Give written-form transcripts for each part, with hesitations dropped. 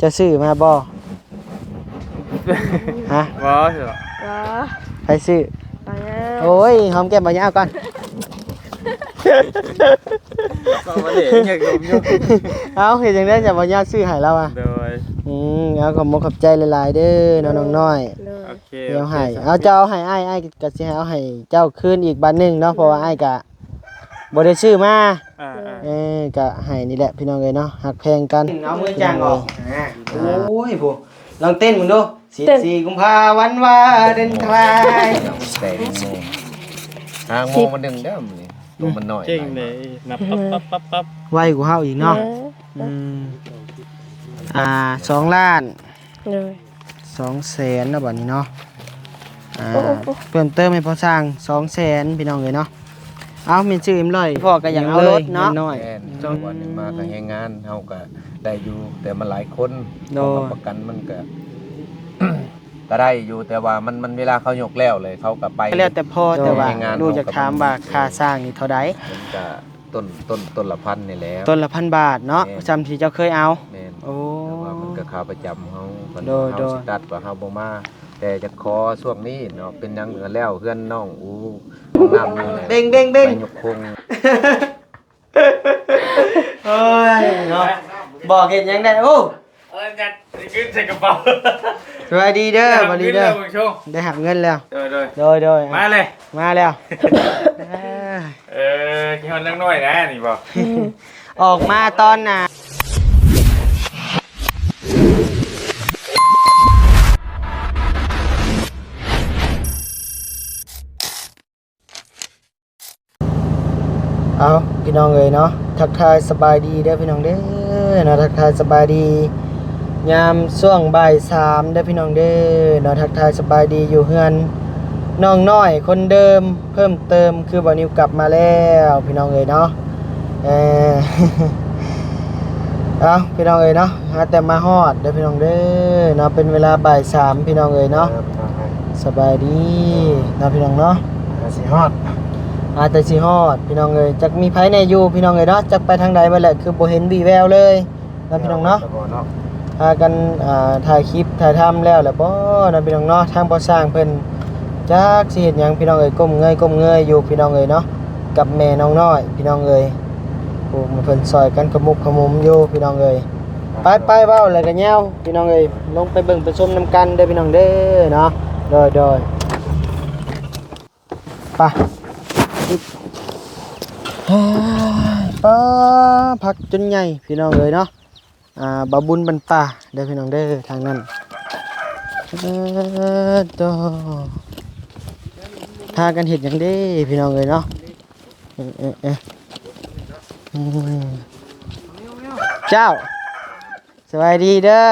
จะซื้อมาบ่ฮะ บ่ใช่หรอ ไปซื้อ ไปแล้ว โอ้ยหอมแก้มบ่ยาวก่อน ก็มาเด็กอยากลมอยู่ เอาเฮ็ดจังได๋จะบ่ยาวซื้อให้เราอ่ะ โดย เอาขอบคุณขอบใจหลายๆเด้อน้องน้อย เลย โอเค เดี๋ยวให้เอาเจ้าให้อ้ายก็สิให้เอาให้เจ้าคืนอีกบัดหนึงเนาะเพราะว่าอ้ายก็บ่ได้ซื้อมา อ่า ก็ให้นี่แหละพี่น้องเอ้ยเนาะฮักแพงกันเอามือจ้างออกโอ้ยผู้ลองเต้นมึงดู14กุมภาพันธ์วาเลนไทน์ แต่งโมงทางโมงมันดึงเด้อมันนี่ลงมันหน่อย เก่งเลยนับปั๊บ ไวกว่าเฮาอีกเนาะ2 ล้าน เลย 2แสนแล้วบัดนี้เนาะเพิ่มเติมให้พอสร้าง2แสนพี่น้องเอ้ยเนาะเอามีชื่ออิ่มเลยพ่อก็อยากเอารถเนาะน้อย แม่นจังหวะนึงมาก็ให้งานเฮาก็ได้อยู่แต่มันหลายคน โด ของ ย ประกันมันก็ ก็ได้อยู่แต่ว่ามันเวลาเขายกแล้วเลยเขาก็ไป แล้วแต่พ่อแต่ว่า ให้งาน ดูจากถามว่าค่าสร้างนี่เท่าใด มันก็ต้นละพันนี่แหล้ว ต้นละ1,000 บาทเนาะจำที่เจ้าเคยเอา แม่น โอ้ แต่ว่ามันก็ค่าประจำเฮาเพิ่น โดย เฮาสิตัดว่าเฮาบ่มาแต่จะขอช่วงนี้เนาะเป็นหยังเหลือแล้วเพื่อนน้องอู้น้ำอยู่แหละ เด้งเด้งเด้ง ไปยกคง โอ้ยเนาะบอกเห็นยังได้โอ้ จัดขึ้นใส่กระเป๋า สวัสดีเด้อสวัสดีเด้อ ชง ได้หักเงินแล้ว โดย โดย มาเลย มาแล้ว กี่คนนั่งน้อยนะนี่บอก ออกมาตอนน่ะเอาพี่น้องเอ้ยเนาะทักทายสบายดีเด้อพี่น้องเด้อเนาะทักทายสบายดียามช่วงบ่าย3เด้อพี่น้องเด้อเนาะทักทายสบายดีอยู่เฮือนน้องน้อยคนเดิมเพิ่มเติมคือบ่นิวกลับมาแล้วพี่น้องเอ้ยเนาะเอาพี่น้องเอ้ยเนาะหาแต่มาฮอดเด้อพี่น้องเด้อเนาะเป็นเวลาบ่าย3พี่น้องเอ้ยเนาะสบายดีเนาะพี่น้องเนาะสิฮอดแต่สิฮอดพี่น้องเอ้ยจักมีไผแน่อยู่พี่น้องเอ้ยเนาะจักไปทางใดบ่แหละคือบ่เห็นวี่แววเลยเนาะพี่น้องเนาะพากันถ่ายคลิปถ่ายทำแล้วแหละบ่เนาะพี่น้องเนาะทางบ่สร้างเพิ่นจักสิเฮ็ดหยังพี่น้องเอ้ยก้มเงยอยู่พี่น้องเอ้ยเนาะกับแม่น้องน้อยพี่น้องเอ้ยโอ้มันเพิ่นซอยกันขมุกขมุมอยู่พี่น้องเอ้ยไปเว้าแล้วก็แยวพี่น้องเอ้ยลงไปเบิ่งไปชมนํกันเด้อพี่น้องเด้อเนาะโดยไปป้าพักจนใหญ่พี่น้องเอ้ยเนาะบาบุญบรรป่าเด้อพี่น้องเด้อทางนั้นพากันเห็ดหยังเด้พี่น้องเอ้ยเนาะเจ้าสวัสดีเด้อ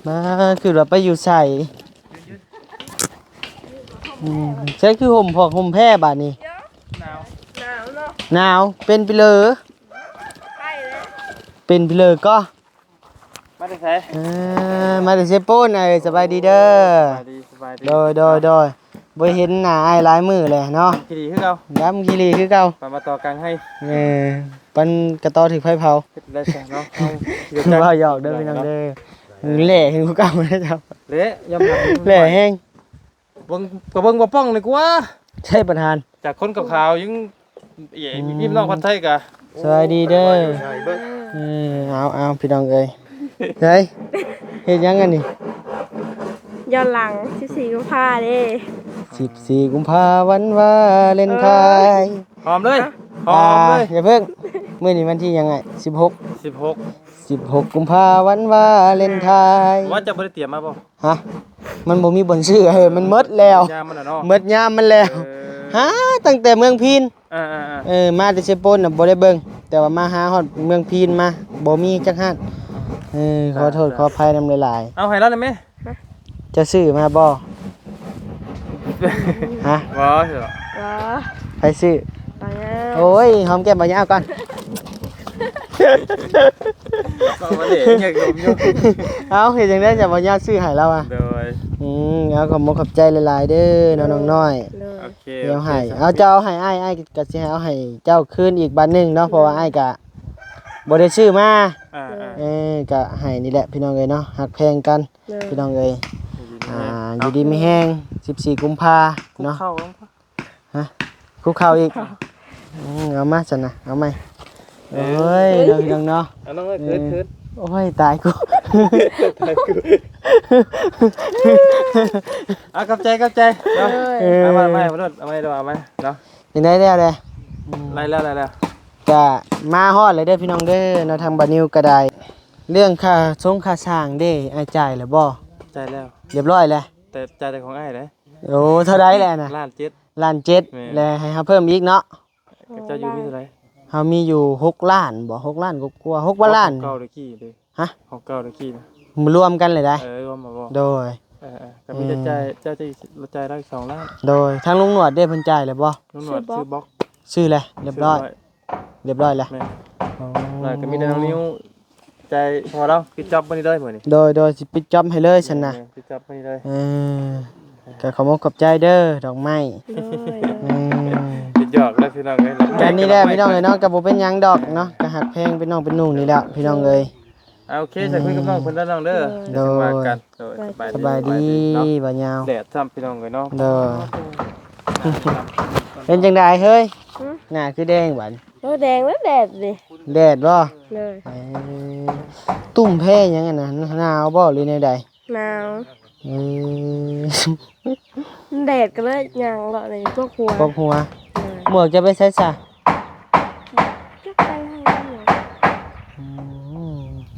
มาคือเราไปอยู่ใส่ใช่คือห่มพอกห่มแพร่บาดนี้ หนาวเนาะ หนาวเป็นไปเลย ใกล้แล้ว เป็นไปเลยก็ มาได้ใส่ มาแต่เซโป้นสบายดีเด้อ สบายดี โดยบ่เห็นหน้าอ้ายหลายมื้อเลยเนาะ ขี่ดีขึ้นเรา ดำขี้หลีคือเก่า มาต่อกันให้ ปันกระตอถึกไฟเผา ได้ใช่เนาะ ว่าหยอกเด้อพี่น้องเด้อแหล่เห็นกูเก่าบ่ได้เจ้า เละยำหนัก แหล่แห้ง เบิ่งบ่ป้องเลยกูว่า ใช่ประธาน จากคนกับข่าวยังยิ้มน้องพันไทยกะ สวัสดีเด้อเอาพี่น้องเอ้ยเฮ้ยเฮ็ดหยังกันนี่ ย้อนหลัง14กุมภาเด้ 14กุมภาพันธ์วาเลนไทน์ หอมเลยหอมเลย อย่าเพิ่งมื้อนี้วันที่ยังไง16 16 กุมภาพันธ์วาเลนไทน์ ว่าจะบ่ได้เตรียมมาบ่ ฮะมันบ่มีบนชื่อมันหมดแล้ว ยามมันน่ะเนาะ หมดยามมันแล้วฮะตั้งแต่เมืองพีน มาแต่เชฟปนน่ะบ่ได้เบิ่งแต่ว่ามาหาฮอดเมืองพีนมาบ่มีจักฮั่นขอโทษขออภัยนำหลาย เอาให้แล้วได้มั้ย ๆจะซื้อมาบ่ฮะ บ่ใช่หรอ ไปซื้อ ไปแล้ว โอ้ยหอมแก้มบ่ยาวก่อน ก็มาเด็กอยากลมอยู่ เอาเฮ็ดจังได๋จะบ่ยาวซื้อให้เราอ่ะ โดย เอาขอบคุณขอบใจหลายๆเด้อน้องน้อย เลย โอเค เดี๋ยวให้เอาเจ้าให้อ้ายก็สิให้เอาให้เจ้าคืนอีกบัดหนึงเนาะเพราะว่าอ้ายก็ บ่ได้ซื้อมา อ่า ก็ให้นี่แหละพี่น้องเอ้ยเนาะฮักแพงกัน เลย พี่น้องเอ้ยอยู่ดีมีแฮง14กุมภา เนาะ เนาะ เข้า คุกเข่าอีกเอามาซั่นน่ะเอาไหมเอ้ยเนาะพี่น้องเนาะ เอาน้องเอ้ยคืน โอ้ยตายกู เอากับใจเนาะเอามาไม่เนาะเอาเนาะ ยังได้แล้วเด้ ไล่แล้ว ก็มาฮอดเลยเด้อพี่น้องเด้อเนาะทางบานิวก็ได้เรื่องค่าสงค่าสร้างเด้อ้ายจ่ายแล้วบ่ ใจแล้ว เรียบร้อยแล้ว แต่ใจแต่ของอ้ายเด้ โอ้เท่าใดแล้วน่ะ ล้านเจ็ด ล้าน7แล้วให้เฮาเพิ่มอีกเนาะ เจ้าอยู่มีเท่าไหร่ เฮามีอยู่6ล้านบ่6ล้านกว่า6กว่าล้าน เก้าตะกี้เลย ฮะ ของเก้าตะกี้นะ รวมกันเลยได้ รวมมาบ่ โดย ก็มีใจเจ้าใจได้2ล้าน โดยทางลุงหนวดได้เพิ่นจ่ายแล้วบ่ นุ่นวดซื้อบล็อก ซื้อแล้วเรียบร้อยแล้ว แม่แล้วก็มีแต่น้องนิ้วใจพอแล้วปิดจ็อบบ่นี่ได้มื้อนี้ โดยสิปิดจ็อบให้เลยซั่นน่ะ ปิดจ็อบบ่นี่ได้ ก็ขอบอกขอบใจเด้อดอกไม้ เลย ปิดหยอกแล้วพี่น้องเอ้ย กันนี่แหละพี่น้องเอ้ยเนาะก็บ่เป็นหยังดอกเนาะก็หักแพงเป็นน้องเป็นนุ่งนี่แหละพี่น้องเอ้ย โอเคจะคุยกับน้องเพิ่นแล้วน้องเด้อ โดย ว่ากันสบายดี สบายดี เนาะ บ่ยาว แดดซ้ำพี่น้องเอ้ยเนาะ เด้อเป็นจังไดเฮ้ยหน้าคือแดงบัด โอ้แดงแล้วแดดดิ แดดบ่ เลย ตุ่มแพ้หยังอะน่ะหนาวบ่หรือแนวใด หนาว อืม แดดก็เลยยังเลาะเลยพวกหัว ปกหัว เลย หมวกจะไปใส่ซะ ก็ไปให้หนู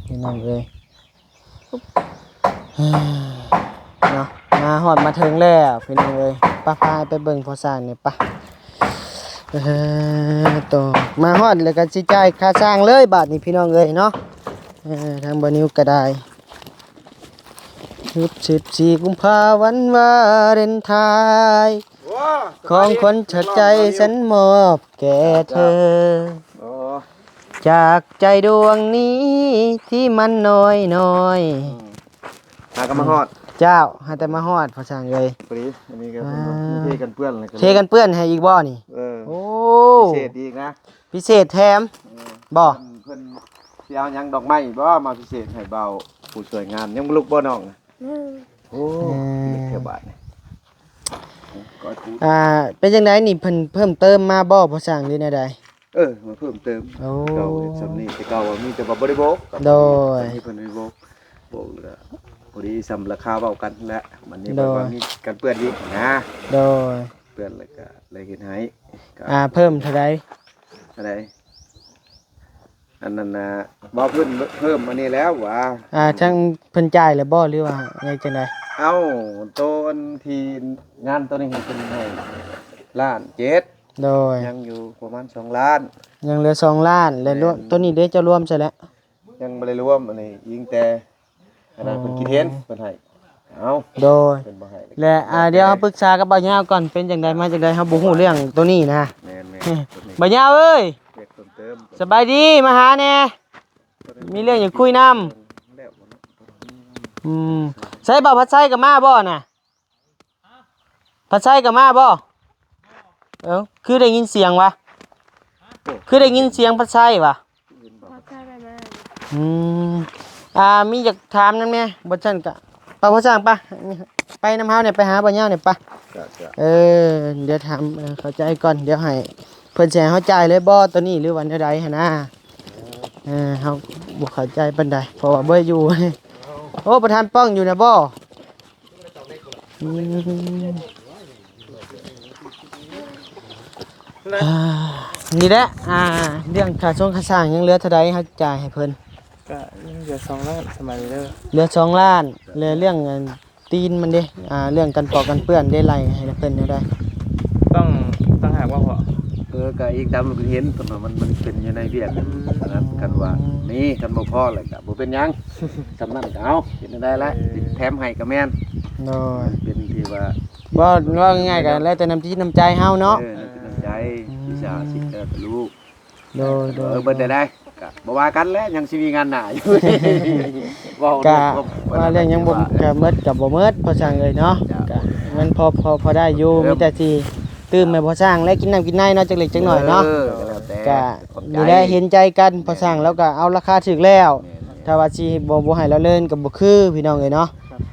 พี่น้องเอ้ยเนาะมาฮอดมาถึงแล้วพี่น้องเอ้ยป้าพาไปเบิ่งพอสร้างนี่ปะต่อมาฮอดแล้วก็สิจ่ายค่าสร้างเลยบาทนี้พี่น้องเอ้ยเนาะทางบ่นิวก็ได้14กุมภาพันธ์วันวาเลนไทน์ของคนชัดใจฉันมอบแก่เธอ โอ้ จากใจดวงนี้ที่มันน้อยหากันมาฮอด เจ้าหาแต่มาฮอดพอสร้างเลย พอดีอันนี้ก็เป็นเทกันเปื้อนอะไรกัน เทกันเปื้อนให้อีกบ่นี่ โอ้ พิเศษอีกนะ พิเศษแถมบ่ เพิ่นสิเอาหยังดอกไม้บ่มาพิเศษให้เบาผู้ช่วยงานยังบ่ลุกบ่น้อง อืม โอ้เท่าบาทนี่ก็ถูก เป็นจังไดนี่เพิ่นเพิ่มเติมมาบ่พอสร้างหรือแนวใด มาเพิ่มเติม โอ้ เก่าสำนี้แต่เก่ามีแต่ว่าบ่ได้โบก โดย ที่เพิ่นได้โบกแล้วพอดีสำราคาเว้ากันแล้วมันนี่แบบว่ามีกันเปื้อนอีกนะ โดย เปื้อนแล้วก็เลยเฮ็ดให้ก็ เพิ่มเท่าใด อะไรอันนั้นน่ะบ่เพิ่มอันนี้แล้วว่า จังเพิ่นจ่ายแล้วบ่หรือว่าไงจังได เอ้าตัวอันที่งานตัวนี้เพิ่นให้ล้านเจ็ด โดย ยังอยู่ประมาณ2ล้าน ยังเหลือ2ล้านและรวมตัวนี้เด้จะรวมใช่แล้ว ยังบ่ได้รวมอันนี้ยิงแต่อันนั้นเพิ่นคิดเห็นเพิ่นให้เอ้า โดย เพิ่นบ่ให้ และเดี๋ยวเราปรึกษากับบ่าวยาวก่อนเป็นจังไดมาจังไดเฮาบ่ฮู้เรื่องตัวนี้นะ แม่น บ่าวยาวเอ้ย เรียกเพิ่มเติม สบายดีมาหาแน่มีเรื่องอยากคุยนำ แล้วบ่เนาะ ใช้บ่าวพัดไส้กับมาบ่น่ะพัดไส้กับมาบ่คือได้ยินเสียงวะคือได้ยินเสียงพัดไส้วะ พอใจไปไหม มีอยากถามนั่นแม่บ่ซั่นกะป้าพ่อสร้างป่ะไปน้ำเฮาเนี่ยไปหาบ่าวยาวเนี่ยป่ะ จ้ะ เดี๋ยวถามเข้าใจก่อนเดี๋ยวให้เพิ่นสิให้เฮาจ่ายเลยบ่ตัวนี้หรือวันใดหั่นนะเฮาบ่เข้าใจปานใดเพราะว่าบ่อยู่ โอ้ประธานป้องอยู่นะบ่นี่แหละเรื่องค่าส่งค่าสร้างยังเหลือเท่าใดเฮาจ่ายให้เพิ่น ก็ยังเหลือ2ล้านสมัยนี้เด้อ เหลือ2ล้านเหลือเรื่องตีนมันเด้เรื่องกันปอกกันเปื้อนได้ไล่ให้เพิ่นได้ ต้องหากว่าพอ ก็อีกตามลูกเห็นเพิ่นว่ามันเป็นอยู่ในเวียกฉะนั้นกันว่านี่กันบ่พอแล้วก็บ่เป็นหยังสำนั้นก็เอาเป็นได้แล้วแถมให้ก็แม่น โดย เป็นที่ว่า บ่ว่าง่ายๆก็แล้วแต่น้ำจิตน้ำใจเฮาเนาะ เป็นน้ำใจวิชาสิทธิ์กับลูก โดย เบิ่ได้ก็บ่ว่ากันแล้วยังสิมีงานหน้าอยู่ กะว่าเรื่องยังบ่ก็หมดก็บ่หมดพอสร้างเลยเนาะก็มันพอได้อยู่มีแต่สิตื่มให้พอสร้างและกินน้ำกินในเนาะจักเล็กจักน้อยเนาะ ก็แล้วแต่ ก็นี่ได้เห็นใจกันพอสร้างแล้วก็เอาราคาถึกแล้วถ้าว่าสิบ่ให้เราเล่นก็บ่คือพี่น้องเอ้ยเนาะ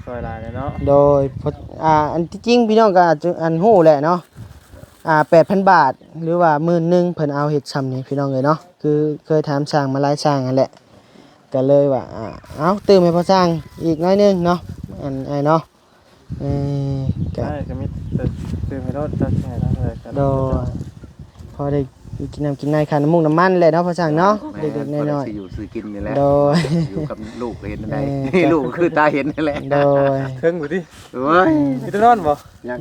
ซอยลายเลยเนาะ โดยอันที่จริงพี่น้องก็อาจจะอันฮู้แหละเนาะ8,000 บาทหรือว่า10,000เพิ่นเอาเฮ็ดซ้ำนี่พี่น้องเอ้ยเนาะคือเคยถามสร้างมาหลายสร้างนั่นแหละก็เลยว่าเอาเติมให้พอสร้างอีกน้อยนึงเนาะอันไอ้เนาะก็ ใช่ก็มีตื่นให้รถจัดให้แล้วเลยก็ โดยพอได้กินน้ำกินในค่าน้ำมูกน้ำมันแหละเนาะพอสร้างเนาะเด็กๆน้อย สิอยู่ซื้อกินนี่แหละ โดย อยู่กับลูกก็เห็นได้ลูกคือตาเห็นนั่นแหละ ๆโดย เทิงอยู่ดิ โอ้ย มีแต่นอนบ่ ยัง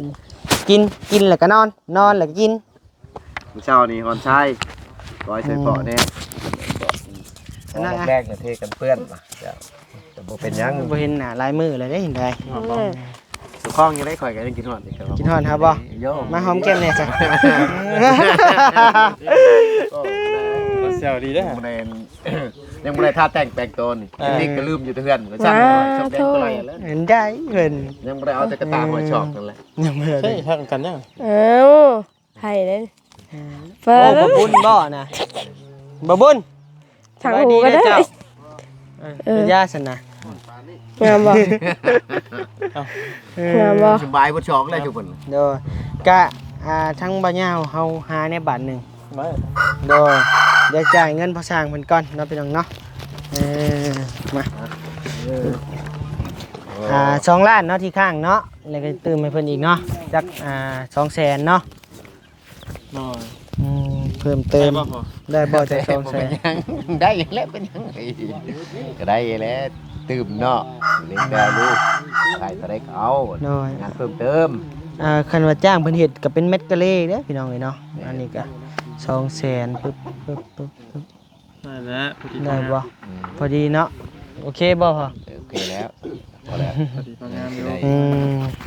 กินแล้วก็นอนแล้วก็กิน มื้อเช้านี่ฮอนชายร้อยใส่เปาะแน่แรกเนี่ยเทกันเปื้อนป่ะจะบ่เป็นหยัง บ่เห็นหน้าลายมือเลยได้เห็นได้ สุข้องยังได้ข่อยกันกินฮอดอีกครับ กินฮอดครับบ่ โย มาหอมแก้มเนี่ยจ้ะ ก็เซลดีเด้อ ยังบ่ได้ท่าแต่งแปลงตัวนี่นี่ก็ลืมอยู่เทือนก็สั่งชอบแดงตัวไรแล้ว เห็นได้เพิ่น ยังบ่ได้เอาแต่กระตาหัวชอกนั่นแหละ ยังบ่ได้ ใช่ทักกันยัง เอ้าไผ่เลยเปิ โอ้ ด บ่บุญบ่นะบ่บุญ ทางหูก็ได้ เจ้าเป็นญาติซั่นน่ะ งามบ่งามบ่ สบายบ่ชอกเลยทุกคน โดยกะทั้งบ่ยาวเฮาหาในบาทหนึง ไม่ โดยเดี๋ยวจ่ายเงินพอสร้างเพิ่นก่อนเนาะพี่น้องเนาะมา2 ล้านเนาะที่ข้างเนาะแล้วก็ตื่มให้เพิ่นอีกเนาะจัก200,000เนาะ นอน เพิ่มเติมได้บ่จาก200,000 ได้ยังแล้วเป็นยังไงก็ได้แล้วตื่มเนาะเล่นแต่ลูกใครก็ได้เอา โดย งานเพิ่มเติม คันว่าจ้างเพิ่นเฮ็ดก็เป็นเม็ดกะเลเด้อพี่น้องเอ้ยเนาะอันนี้ก็200,000ปึ๊บได้แล้วพอดี ได้บ่พอดีเนาะโอเคบ่พอ โอเคแล้วพอแล้ว พอดีพองามอยู่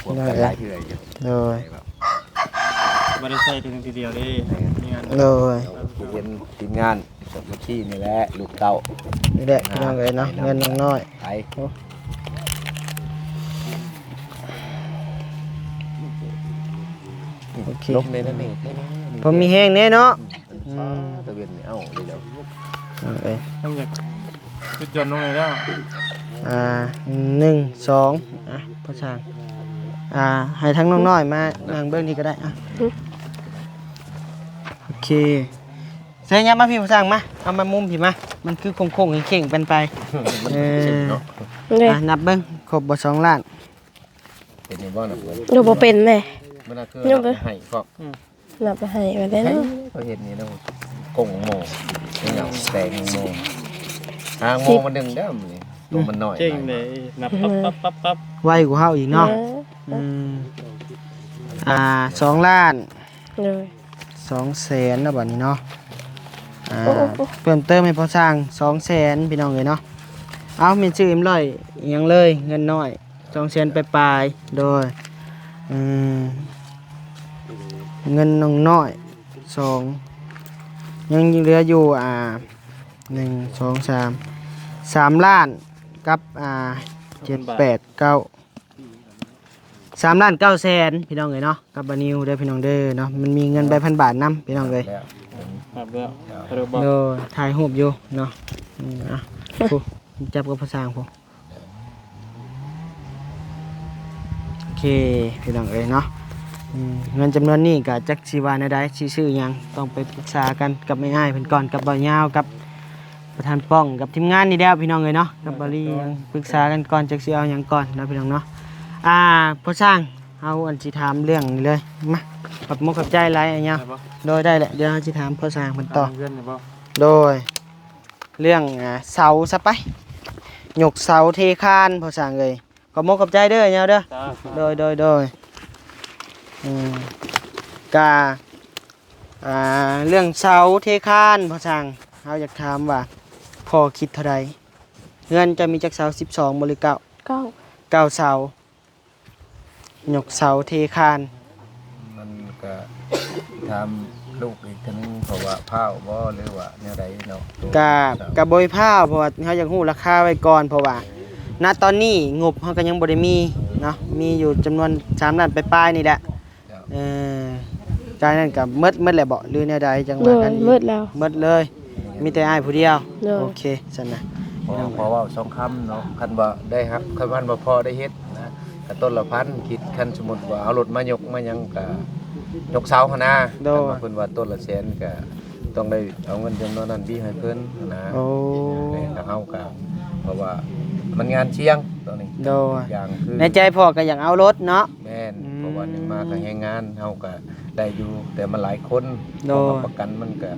พวกกันหลายเทื่ออยู่ โดย บ่ได้ใส่ถึงทีเดียวเด้มีงาน โดย ผู้เรียนทีมงานสมุชีนี่แหละลูกเต้า นี่แหละพี่น้องเอ้ยเนาะเงินน้อย ไป โอเค ลบในนั่นเอง พอมีแห้งแน่เนาะ ตะเวนนี่เอ้าเดี๋ยว เอ้ย ต้องอยากจุดยนต์ลงเลยแล้ว 1 2พอสร้างให้ทั้งน้องน้อยมานั่งเบิ่งนี่ก็ได้โอเคใส่ยับมาพี่พอสร้างมาเอามามุมพี่มามันคือโค้งๆเข่งๆเป็นไป เลย นับเบิ่งครบบ่2 ล้าน เป็นยังบ้างนะเพื่อน ดูบ่เป็นเลย มันน่าคือให้พวก นับไปให้มาได้เนาะ เขาเห็นนี่นะกงโมนี่อย่างแตงโมโมมันดึงได้มันนี่ตัวมันหน่อย เก่งเลยนับปั๊บ ไวกว่าเฮาอีกเนาะ2 ล้าน เลย 200,000นะบัดนี้เนาะเพิ่มเติมให้พอสร้าง 200,000พี่น้องเอ้ยเนาะเอามีชื่อเอ็มร้อยอีหยังเลยเงินน้อย 200,000ปลายๆโดยเงินน้องน้อย2ยังเหลืออยู่1 2 3 ล้านกับ7 8 9 3,900,000พี่น้องเอ้ยเนาะกับบานิวเด้อพี่น้องเด้อเนาะมันมีเงินใบ1,000 บาทนำพี่น้องเอ้ย ครับแล้วเริ่มบอก โดยถ่ายรูปอยู่เนาะผู้จับกับภาษาผู้โอเคพี่น้องเอ้ยเนาะเงินจำนวนนี้ก็จักสิว่าแนวใดสิซื้อหยังต้องไปปรึกษากันกับแม่อ้ายเพิ่นก่อนกับบ่าวยาวกับประธานป้องกับทีมงานนี่แล้วพี่น้องเอ้ยเนาะกับบริยังปรึกษากันก่อนจักสิเอาหยังก่อนนะพี่น้องเนาะพ่อช่างเอาอันสิถามเรื่องนี้เลยมาขอบมุกขอบใจหลายอันเนี้ยโดยได้แหละเดี๋ยวเราสิถามพ่อช่างเพิ่นต่อ เพื่อนเนี่ยบ่ โดยเรื่องเสาซะไปหยกเสาเทคานพ่อช่างเอ้ยขอบมุกขอบใจเด้อเนี่ยเด้อ จ้า โดยกาเรื่องเสาเทคานพ่อช่างเราอยากถามว่าพอคิดเท่าใดเงินจะมีจักเสา12บ่หรือ9 เก้า 9เสาหยกเสาเทคาน มันก็ทำลูกอีกทีนึงเพราะว่าผ้าบ่หรือว่าแนวใดเนาะ กะบ่อยผ้าเพราะว่าเฮาอยากฮู้ราคาไว้ก่อนเพราะว่าณตอนนี้งบเฮาก็ยังบ่ได้มีเนาะมีอยู่จำนวน3ล้านปลายๆนี่แหละ กายนั่นก็หมดแหละบ่หรือแนวใดจัง โด ว่าย กันอีก มืดแล้ว หมดเลย มีแต่อ้ายผู้เดียว โดย โอเคซั่นน่ะ เพราะว่าสองคำเนาะคันว่าได้ครับคันว่าบ่พอได้เฮ็ดนะก็ต้นละพันคิดคันสมมุติว่าเอารถมายกมาหยังก็ยกเสาหั่นนะคันว่าเพิ่นว่าต้นละแสนก็ต้องได้เอาเงินจำนวนนั้นพี่ให้เพิ่นนะ โอ้ แล้วเฮาก็เพราะว่ามันงานเชียงตอนนี้ โดย อย่างคือ ในใจพ่อก็อยากเอารถเนาะ แม่นเพราะว่าหนึงมาก็แฮงงานเฮาก็ได้อยู่แต่มันหลายคน โดย เพราะว่าประกันมันก็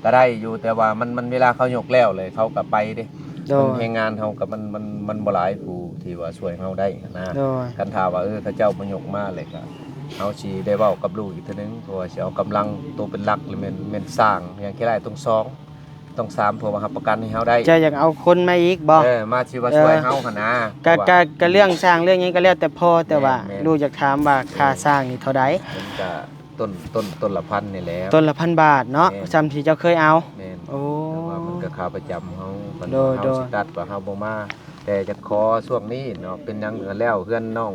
ก็ได้อยู่แต่ว่ามันเวลาเขายกแล้วเลยเขาก็ไปเด้ โด มัน ย แฮงงานเฮากับมันบ่หลายผู้ที่ว่าช่วยเฮาได้นะ โดย คันถามว่าเขาเจ้ามายกมาเลยก็เฮาสิได้เว้ากับลูกอีกเทื่อนึงเพราะว่าสิเอากำลังตัวเป็นหลักหรือแม่นสร้างอย่างที่ไรต้อง2ต้อง3เพราะว่ารับประกันให้เฮาได้ จะอยากเอาคนมาอีกบ่ มาสิว่าช่วยเฮาหั่นนะ ก็เรื่องสร้างเรื่องนี้ก็แล้วแต่พ่อแต่ว่า แม่น ลูกอยากถามว่าค่าสร้างนี่เท่าใด มันก็ต้นละพันนี่แหละ ต้นละ1,000 บาทเนาะ แม่น จำที่เจ้าเคยเอา แม่น โอ้ แต่ว่ามันก็ค่าประจำเฮาคัน โดย เฮา โดย สิตัดว่าเฮาบ่มาแต่จะขอช่วงนี้เนาะเป็นหยังก็แล้วเพื่อนน้อง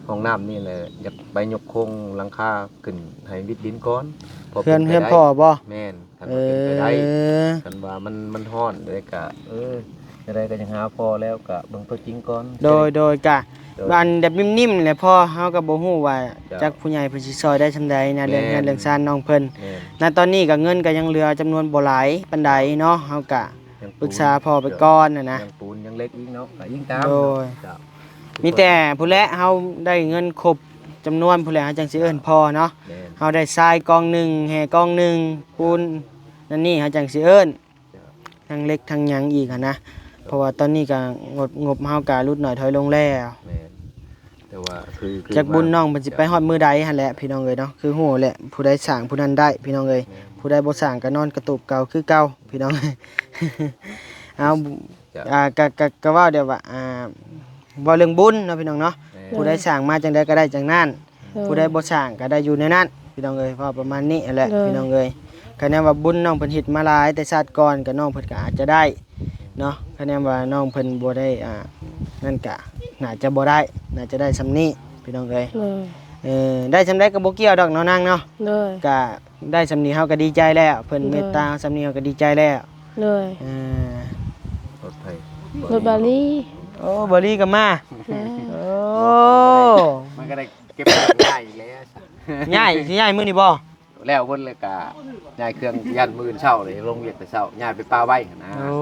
ห้องน้ำนี่แหละอยากไปยกโครงหลังคาขึ้นให้วิดดินก่อนพ เพื่อน ป็ เพื่อน ไปได้ พ่อบ่ แม่นคัน เอ ว่าเป็นไปได้ อ คันว่ามันฮ้อนเลยก็จะได้ก็ยังหาพอแล้วก็เบิ่งตัวจริงก่อน โดยกะ โดย อันแบบนิ่มๆแหละพ่อเฮาก็บ่ฮู้ว่า จ้ะ จักผู้ใหญ่เพิ่นสิซอยได้ซำใดนะเรื่อง แม่น งานเรื่องซ่านน้องเพิ่น แม่น ณตอนนี้ก็เงินก็ยังเหลือจำนวนบ่หลายปานใดเนาะเฮาก็ ยัง ปรึกษาพ่อไปก่อนน่ะนะ ยังปูนยังเล็กอีกเนาะก็ยิ่งตาม โดย จ้ะ มีแต่ผู้แลเฮาได้เงินครบจำนวนผู้แลเฮาจังสิเอิ้นพ่อเนาะ แม่น เฮาได้ทรายกองหนึงแห่กองหนึงปูนนั่นนี่เฮาจังสิเอิ้นทั้งเล็กทั้งหยังอีกหันนะเพราะว่าตอนนี้ก็งบเฮาก็ลดน้อยถอยลงแล้ว แม่นแต่ว่าคือ จากบุญน้องเพิ่นสิไปฮอดมื้อใดหั่นแหละพี่น้องเอ้ยเนาะคือฮู้แหละผู้ใดสร้างผู้นั้นได้พี่น้องเอ้ยผู้ใดบ่สร้างก็นอนกระตูบเก่าคือเก่าพี่น้อง เอา จ้ะ ก็ว่าเดี๋ยวว่าว่าเรื่องบุญเนาะพี่น้องเนาะ แม่น ผู้ใดสร้างมาจังใดก็ได้จังนั้น โดย ผู้ใดบ่สร้างก็ได้อยู่ในนั้นพี่น้องเอ้ยเพราะประมาณนี้แหละ เลย พี่น้องเอ้ยคะแนนว่าบุญน้องเพิ่นเฮ็ดมาหลายแต่ชาติก่อนก็น้องเพิ่นก็อาจจะได้เนาะคะแนนว่าน้องเพิ่นบ่ได้นั่นก็น่าจะบ่ได้น่าจะได้ซำนี้พี่น้องเอ้ย โดย ได้ซำใดก็บ่เกี่ยวดอกเนาะนางเนาะ โดย ก็ได้ซำนี้เฮาก็ดีใจแล้วเพิ่น เลย เมตตาซำนี้เฮาก็ดีใจแล้ว โดย เออ รถไฟ รถบาลี โอ้บ่ลีก็มา แล้ว โอ้ มันก็ได้เก็บของง่ายอีกแล้ว ย้ายสิย้ายมื้อนี้บ่ แล้วเพิ่นเลยก็ย้ายเครื่องยันมื้อเช้าเลยลงเวียดแต่เช้าย้ายไปป่าไว้นะ โอ้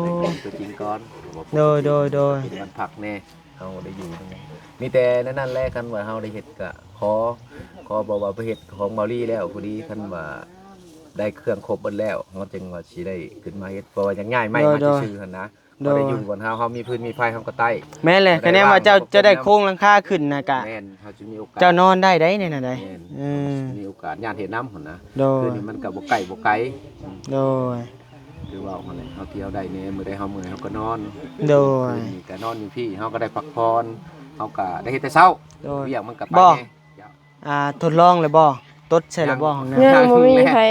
ได้ตัวจริงก่อน โดยเป็นวันพักแน่เฮาได้อยู่ตรงนี้มีแต่นั่นแหละคันว่าเฮาได้เฮ็ดก็ขอบอกว่าไปเฮ็ดของเบาลี่แล้วพอดีคันว่าได้เครื่องครบเบิดแล้วเฮาจึงว่าสิได้ขึ้นมาเฮ็ดเพราะว่ายังง่ายไม่มาซื่อๆหั่นนะบ่ได้อยู่บนเฮามีพื้นมีไฟเฮาก็ใต้ แม่นเลยคะแนนว่าเจ้าจะได้โค้งหลังคาขึ้นนะกะ แม่นเฮาจะมีโอกาส เจ้านอนได้ได้เนี่ยน่ะได้ แม่น เออ มีโอกาสย่านเฮ็ดน้ำหั่นนะ โด คื ย อนี่มันก็บ่ไกลโดย หรือว่าหั่นแหละเฮาเที่ยวได้แน่มื้อใดเฮาเมื่อยเฮาก็นอน โดย คืนนี้ก็นอนอยู่พี่เฮาก็ได้พักผ่อนเฮาก็ได้เฮ็ดแต่เช้า โดย เวียกมันก็ไป บ่ แน่จ้ะ ทดลองเลยบ่ตดใส่เลยบ่ของน้ ยังบ่มีใคร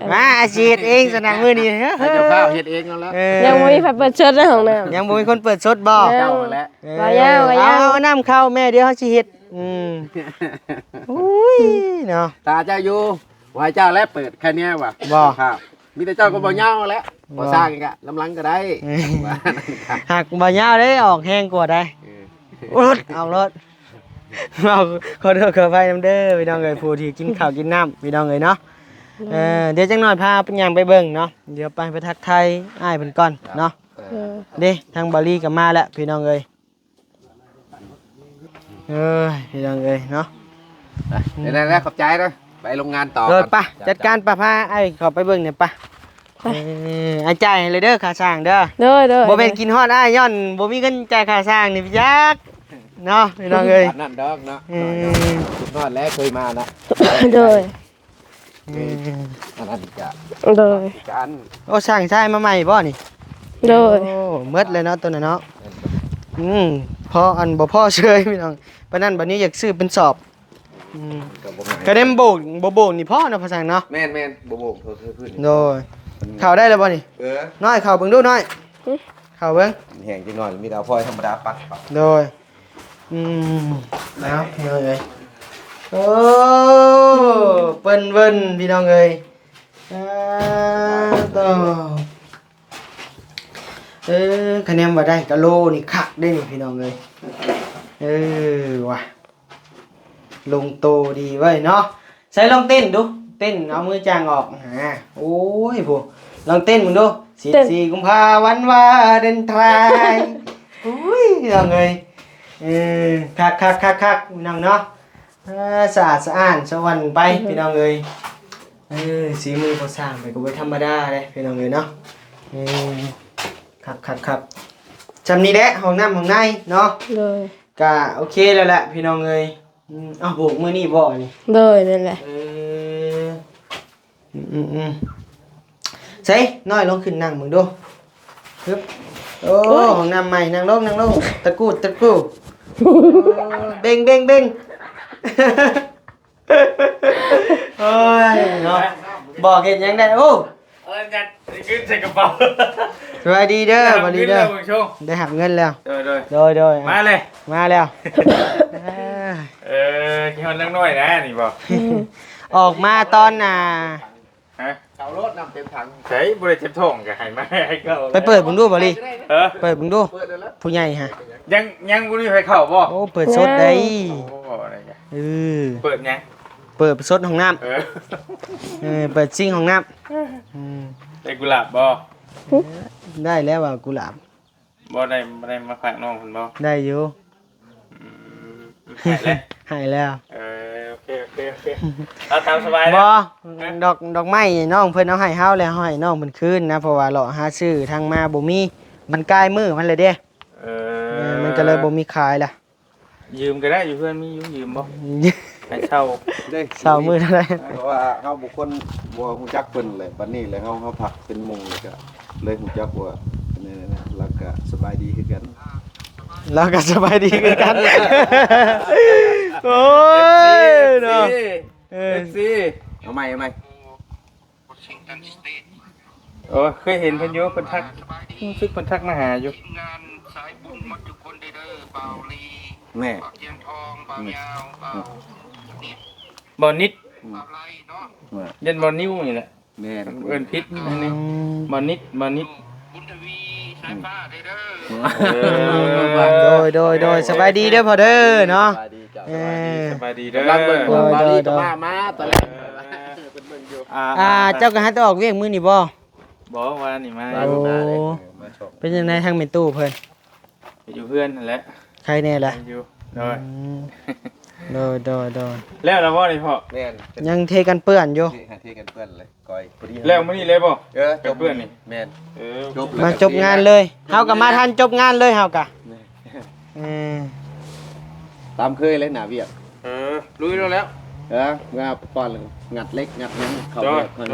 ำมาอาชีพเองสนามมือนี้ ให้เจ้าข้าวเฮ็ดเองนั่นแหละ ยังบ่มีใครเปิดเชิดในห้องน้ำ ยังบ่มีคนเปิดสดบ่ ยัง เจ้านั่นแหละ ว่าย่างว่าย่าง เอาน้ำเข้าแม่เดี๋ยวเฮาสิเฮ็ดอุ้ยเนาะ ตาเจ้าอยู่ว่าให้เจ้าแล้วเปิดแค่เนี้ยว่ะ บ่ ครับมีแต่เจ้าก็บ่เหย้าแล้วบ่สร้างอีกอะลำลังก็ได้ว่านั่นครับ หักบ่ยาวได้ออกแห้งกว่าได้ เออ รถเอารถเอาขอโทษขออภัยนำเด้อพี่น้องเอ้ยผู้ที่กินข้าวกินน้ำพี่น้องเอ้ยเนาะเดี๋ยวจังหน่อยพาเป็นอย่างไปเบิ่งเนาะเดี๋ยวไปทักทายอ้ายเพิ่นก่อนเนาะ เออ เด้ทางบาลีก็มาแล้วพี่น้องเอ้ยพี่น้องเอ้ยเนาะ เดี๋ยวนั่นแหละขอบใจนะไปโรงงานต่อ โดย ก่อน ปะจัดการปะพาไอ้ขอไปเบิ่งเนี่ยปะไอ้จ่ายเลยเด้อค่าสร้างเด้อ โดยโดย บ่เป็นกินฮอดอ้ายย้อนบ่มีเงินจ่ายค่าสร้างนี่พี่จักเนาะพี่น้องเอ้ย นั่นดอกเนาะคุณนอดแล้วเคยมานะ โดย อันนั้นจะ โดย กัน โอ้สร้างชายมาใหม่บ่นี่ โดย โอ้หมดเลยเนาะตัวนั้นเนาะพออันบ่พอเชยพี่น้องปานนั้นบัดนี้อยากซื้อเป็นสอบกระเด็มโบกบ่โบกนี่พ่อเนาะภาษาเนาะ แม่นแม่นโบโบกเธอพื้น โดยเข้าได้แล้วบ่นี่ น้อยเข้าเบิ่งดูน้อยเข้าเบิ่ง แห้งจังหน่อยมีดาวพลอยธรรมดาปัก โดยแล้วเลย โอ้เปิ้นเวิ้นพี่น้องเอ้ยต่อคะแนนบ่ได้กะโลนี่คักได้นี่พี่น้องเอ้ยว่ะลงโตดีไว้เนาะใส่ลองเต้นดูเต้นเอามือจางออกโอ้ยผู้ลองเต้นมึงดู14กุมภาพันธ์วันวาเลนไทน์อุ้ยพี่น้องเอ้ยคักพี่น้องเนาะสะอาดสะอ้านสวรรค์ไปพี่น้องเอ้ยสีมือพอสร้างไปก็บ่ธรรมดาเลยพี่น้องเอ้ยเนาะครับจำนี้แหละห้องน้ำห้องในเนาะ เลย ก็โอเคแล้วแหละพี่น้องเอ้ยโบกมือนี่บ่นี่ เลยนั่นแหละ ใส่น้อยลงขึ้นนั่งมึงดูฮึบโอ้ห้องน้ำใหม่นั่งลงตะกูเบ่งโอ้ยเนาะบอกเห็นยังได้โอ้จัดขึ้นใส่กระเป๋า สวัสดีเด้อสวัสดีเด้อได้หักเงินแล้วโดยมาเลยมาแล้วกี่คนนั่งน้อยนะนี่บอก ออกมาตอนฮะเอารถนำเต็มถังใช้บริเทปทองกับไห้มาให้เข้าไปเปิดมึงดูบ่ลิเปิดมึงดูผู้ใหญ่ฮะยังบุรีไปเข้าบ่โอ้เปิดสดได้เปิดยังเปิดสดห้องน้ำเปิดซิ่งห้องน้ำได้กุหลาบบ่ได้แล้วว่ากุหลาบบ่ได้มาฝากน้องคุณบ่ได้อยู่หายแล้วโอเคเราตามสบายบ่ดอกไม้น้องเพิ่นเอาให้เฮาแล้วให้น้องเพิ่นคืนนะเพราะว่าเลาะหาซื้อทางมาบ่มีมันใกล้มือมันเลยเด้มันก็เลยบ่มีขายล่ะยืมก็ได้อยู่เพื่อนมียืมบ่ให้เช่าได้เช่ามื้อเท่าไหร่เพราะว่าเฮาบุคคลบ่ฮู้จักเพิ่นเลยบัดนี้แล้วเฮาพักเป็นหมู่เลยฮู้จักว่าแล้วก็สบายดีคือกันโอ้ยเนาะสิเอาใหม่โอ้เคยเห็นเพิ่นอยู่เพิ่นทักซึกเพิ่นทักมาหาอยู่งานสายบุญมัดอยู่คนเด้อเบาลีแม่เจียงทองเบายาวบ่นิดเย็นบ่นิ้วนี่แหละแม่เอิ้นพิษนี่บ่นิดบุญทวีสายฟ้าเด้อโดยสบายดีเด้อพ่อเด้อเนาะสบายดีเด้อมาลีก็มาตอนแรกเจ้าก็หาตออกเวียงมื้อนี่บ่ว่านี่มาเป็นยังไงทางแม่ตู้เพิ่นอยู่เพื่อนนั่นแหละใครแน่ล่ะอยู่โดยแล้วบ่นี่พ่อยังเทกันเปื้อนอยู่เทกันเปื้อนเลยก้อยแล้วมื้อนี้เลยบ่จบเปื้อนนี่แม่นมาจบงานเลยเฮาก็มาทันจบงานเลยเฮาก็ตามเคยเลยหน้าเวียกลุยแล้วงาป้อนงัดเล็กงัดยังเข้าเวียกมัน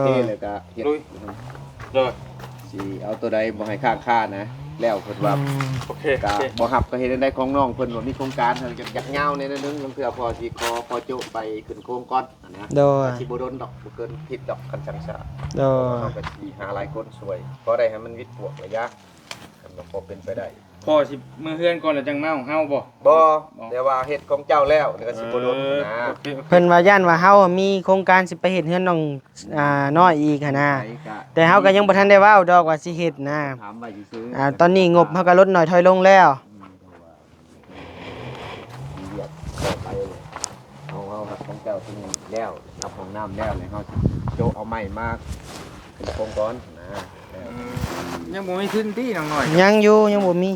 เทเลยก็เฮ็ดสิเอาตัวใดบ่ให้ค่านะแล้วเพิ่นว่าโอเคก็บ่ฮับก็เฮ็ดได้ของน้องเพิ่นว่ามีโครงการอยากยาวในนึงเพื่อพอสิพอโจไปขึ้นโครงก่อนนะสิบ่โดนดอกบ่เกินผิดดอกกันจังซ่าเฮาก็สิหาหลายคนช่วยพอได้ให้มันวิดบวกระยะมันพอเป็นไปได้พอสิมื้อเฮือนก่อนแล้วจังมาของเฮาบ่แต่ว่าเฮ็ดของเจ้าแล้วก็สิบ่โดนนะเพิ่นว่าย่านว่าเฮามีโครงการสิไปเฮ็ดเฮือนน้องน้อยอีกหั่นนะแต่เฮาก็ยังบ่ทันได้เว้าดอกว่าสิเฮ็ดนะถามไว้ซื่อตอนนี้งบเฮาก็ลดน้อยถอยลงแล้วเอาของเจ้าที่นี่แล้วเอาของน้ำแล้วเลยเฮาสิโจเอาใหม่มาเป็นโครงก่อนนะยังบ่มีขึ้นที่น้องน้อยยังอยู่ยังบ่มี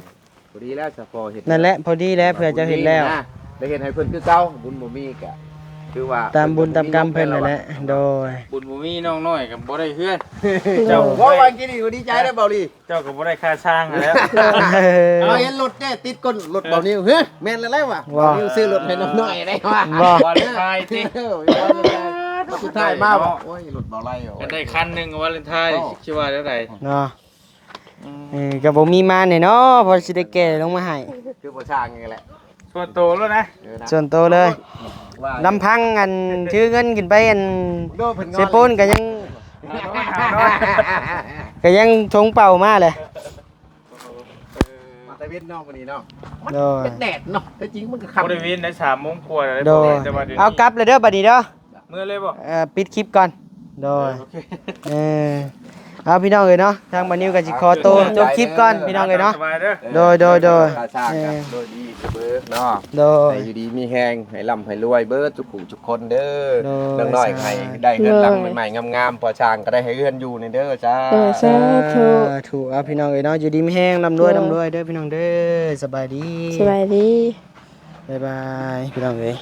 พอดีแล้วจะพอเฮ็ดนั่นแหละพอดีแล้วเผื่อจะเฮ็ดแล้วได้เฮ็ดให้เพิ่นคือเก่าบุญบ่มีก็คือว่าตามบุญตามกรรมเพิ่นนั่นแหละโดยบุญบ่มีน้องน้อยก็บ่ได้เฮือนเจ้าว่าวันกี้นี่ดีใจได้เบาลีเจ้าก็บ่ได้ค่าช่างแล้วเอาเห็นรถแน่ติดก้นรถเบานิ้วเฮ้ยแม่นแล้วว่ะเบานิ้วซื้อรถให้น้องน้อยได้ว่ะบ่ได้ทายติสุดท้ายมาบ่โอ้ยรถเบาไล่ก็ได้คันนึงวาเลนไทน์คิดว่าเท่าใดเนาะก็บ่มีมาเนี่ยเนาะพอสิได้แก่ลงมาให้คือบ่ช่างนี่แหละส่วนโตแล้วนะส่วนโตเลยลำพังอันชื่อเงินขึ้นไปอันเซโปนก็ยังทงเป่ามาเลย แต่เว้นเนาะวันนี้เนาะมัน โดย เป็นแดดเนาะแต่จริงมันก็ บ่ ค่ำ ได้วินได้3โมงกว่าแล้ว โดย แต่ว่าเดี๋ยว เอากลับเลยเด้อบัดนี้เด้อ เมื่อเลยบ่ ปิดคลิปก่อนโดย โอเค เออเอาพี่น้องเอ้ยเนาะทางบัดนิวก็สิขอตัวจบคลิปก่อนพี่น้องเอ้ยเนาะ สบายเด้อ โดย ตาชาติกันโดยดีเบิร์เนาะ โดย ให้อยู่ดีมีแฮงให้ร่ำให้รวยเบิร์ทุกผู้ทุกคนเด้อ โดย เรื่องน้อยให้ได้เฮือนหลังใหม่ๆงามๆพอช่างก็ได้ให้เฮือนอยู่ในเด้อจ้า สาธุ ถูกเอาพี่น้องเอ้ยเนาะอยู่ดีมีแห้งร่ำรวยเด้อพี่น้องเด้อสบายดี สบายดี บ๊ายบายพี่น้องเอ้ย